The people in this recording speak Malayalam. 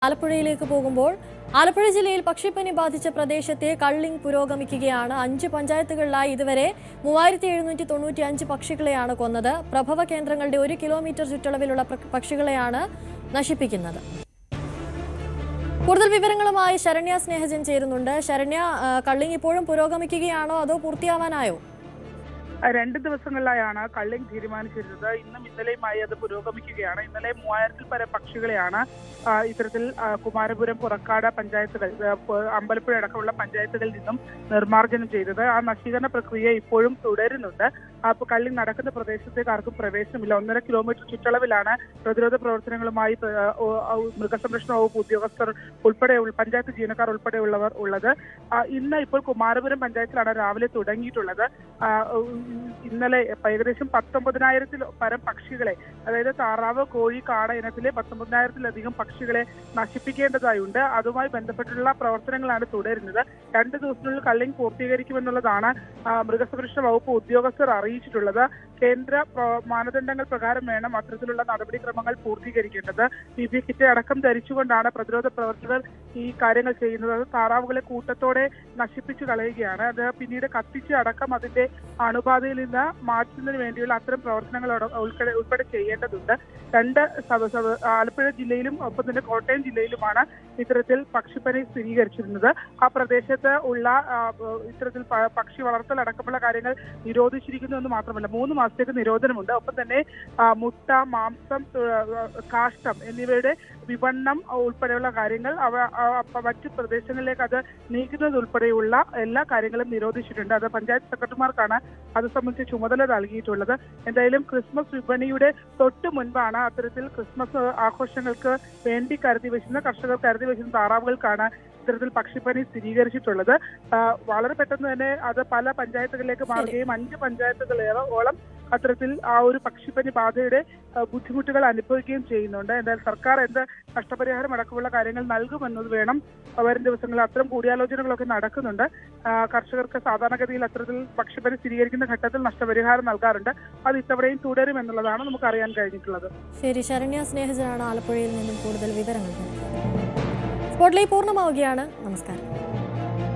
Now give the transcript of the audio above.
ആലപ്പുഴയിലേക്ക് പോകുമ്പോൾ ആലപ്പുഴ ജില്ലയിൽ പക്ഷിപ്പനി ബാധിച്ച പ്രദേശത്തെ കള്ളിംഗ് പുരോഗമിക്കുകയാണ്. 5 പഞ്ചായത്തുകളിലായി ഇതുവരെ 3795 പക്ഷികളെയാണ് കൊന്നത്. പ്രഭവ കേന്ദ്രങ്ങളുടെ 1 കിലോമീറ്റർ ചുറ്റളവിലുള്ള പക്ഷികളെയാണ് നശിപ്പിക്കുന്നത്. കൂടുതൽ വിവരങ്ങളുമായി ശരണ്യ സ്നേഹജൻ ചേരുന്നുണ്ട്. ശരണ്യ, കള്ളിംഗ് ഇപ്പോഴും പുരോഗമിക്കുകയാണോ അതോ പൂർത്തിയാവാനായോ? 2 ദിവസങ്ങളിലായാണ് കള്ളിംഗ് തീരുമാനിച്ചിരുന്നത്. ഇന്നും ഇന്നലെയുമായി അത് പുരോഗമിക്കുകയാണ്. ഇന്നലെ 3000-ൽ പരം പക്ഷികളെയാണ് ഇത്തരത്തിൽ കുമാരപുരം, പുറക്കാട് പഞ്ചായത്തുകൾ, അമ്പലപ്പുഴ അടക്കമുള്ള പഞ്ചായത്തുകളിൽ നിന്നും നിർമ്മാർജ്ജനം ചെയ്തത്. ആ നശീകരണ പ്രക്രിയ ഇപ്പോഴും തുടരുന്നുണ്ട്. അപ്പോൾ കള്ളിംഗ് നടക്കുന്ന പ്രദേശത്തേക്ക് ആർക്കും പ്രവേശനമില്ല. 1.5 കിലോമീറ്റർ ചുറ്റളവിലാണ് പ്രതിരോധ പ്രവർത്തനങ്ങളുമായി മൃഗസംരക്ഷണ വകുപ്പ് ഉദ്യോഗസ്ഥർ ഉൾപ്പെടെ പഞ്ചായത്ത് ജീവനക്കാർ ഉൾപ്പെടെയുള്ളവർ ഉള്ളത്. ഇന്ന് ഇപ്പോൾ കുമാരപുരം പഞ്ചായത്തിലാണ് രാവിലെ തുടങ്ങിയിട്ടുള്ളത്. ഇന്നലെ ഏകദേശം 19,000-ൽ പരം പക്ഷികളെ, അതായത് താറാവ്, കോഴി, കാട ഇനത്തിലെ 19,000-ലധികം പക്ഷികളെ നശിപ്പിക്കേണ്ടതായുണ്ട്. അതുമായി ബന്ധപ്പെട്ടുള്ള പ്രവർത്തനങ്ങളാണ് തുടരുന്നത്. 2 ദിവസത്തിനുള്ളിൽ കള്ളിംഗ് പൂർത്തീകരിക്കുമെന്നുള്ളതാണ് മൃഗസംരക്ഷണ വകുപ്പ് ഉദ്യോഗസ്ഥർ അറിയിച്ചിട്ടുള്ളത്. കേന്ദ്ര മാനദണ്ഡങ്ങൾ പ്രകാരം വേണം അത്തരത്തിലുള്ള നടപടിക്രമങ്ങൾ പൂർത്തീകരിക്കേണ്ടത്. PPE കിറ്റ് അടക്കം ധരിച്ചുകൊണ്ടാണ് പ്രതിരോധ പ്രവർത്തകർ ഈ കാര്യങ്ങൾ ചെയ്യുന്നത്. താറാവുകളെ കൂട്ടത്തോടെ നശിപ്പിച്ചു കളയുകയാണ്. അത് പിന്നീട് കത്തിച്ച് അടക്കം അതിന്റെ അണുബാധയിൽ നിന്ന് മാറ്റുന്നതിന് വേണ്ടിയുള്ള അത്തരം പ്രവർത്തനങ്ങൾ ഉൾപ്പെടെ ചെയ്യേണ്ടതുണ്ട്. 2 ആലപ്പുഴ ജില്ലയിലും ഒപ്പം തന്നെ കോട്ടയം ജില്ലയിലുമാണ് ഇത്തരത്തിൽ പക്ഷിപ്പനി സ്ഥിരീകരിച്ചിരുന്നത്. ആ പ്രദേശത്ത് ഉള്ള ഇത്തരത്തിൽ പക്ഷി വളർത്തൽ അടക്കമുള്ള കാര്യങ്ങൾ നിരോധിച്ചിരിക്കുന്നു എന്ന് മാത്രമല്ല, 3 മാസത്തേക്ക് നിരോധനമുണ്ട്. ഒപ്പം തന്നെ മുട്ട, മാംസം, കാഷ്ടം എന്നിവയുടെ വിപണനം ഉൾപ്പെടെയുള്ള കാര്യങ്ങൾ മറ്റു പ്രദേശങ്ങളിലേക്ക് അത് നീക്കുന്നത് ഉൾപ്പെടെയുള്ള എല്ലാ കാര്യങ്ങളും നിരോധിച്ചിട്ടുണ്ട്. അത് പഞ്ചായത്ത് സെക്രട്ടറിമാർക്കാണ് അത് സംബന്ധിച്ച് ചുമതല നൽകിയിട്ടുള്ളത്. എന്തായാലും ക്രിസ്മസ് വിപണിയുടെ തൊട്ട് മുൻപാണ് അത്തരത്തിൽ ക്രിസ്മസ് ആഘോഷങ്ങൾക്ക് വേണ്ടി കർഷകർ കരുതി വെച്ചിരുന്ന താറാവുകൾക്കാണ് ഇത്തരത്തിൽ പക്ഷിപ്പനി സ്ഥിരീകരിച്ചിട്ടുള്ളത്. വളരെ പെട്ടെന്ന് തന്നെ അത് പല പഞ്ചായത്തുകളിലേക്ക് മാറുകയും 5 പഞ്ചായത്തുകളോളം അത്തരത്തിൽ ആ ഒരു പക്ഷിപ്പനി ബാധയുടെ ബുദ്ധിമുട്ടുകൾ അനുഭവിക്കുകയും ചെയ്യുന്നുണ്ട്. എന്തായാലും സർക്കാർ എന്ത് നഷ്ടപരിഹാരം അടക്കമുള്ള കാര്യങ്ങൾ നൽകുമെന്നത് വേണം. വരും ദിവസങ്ങളിൽ അത്തരം കൂടിയാലോചനകളൊക്കെ നടക്കുന്നുണ്ട്. കർഷകർക്ക് സാധാരണഗതിയിൽ അത്തരത്തിൽ പക്ഷിപ്പനി സ്ഥിരീകരിക്കുന്ന ഘട്ടത്തിൽ നഷ്ടപരിഹാരം നൽകാറുണ്ട്. അത് ഇത്തവണയും തുടരുമെന്നുള്ളതാണ് നമുക്ക് അറിയാൻ കഴിഞ്ഞിട്ടുള്ളത്. ശരി, ശരണ്യ സ്നേഹജനാണ് ആലപ്പുഴയിൽ നിന്നും കൂടുതൽ വിവരങ്ങൾ. സ്പോട്ട്ലൈറ്റ് പൂർണ്ണമാവുകയാണ്. നമസ്കാരം.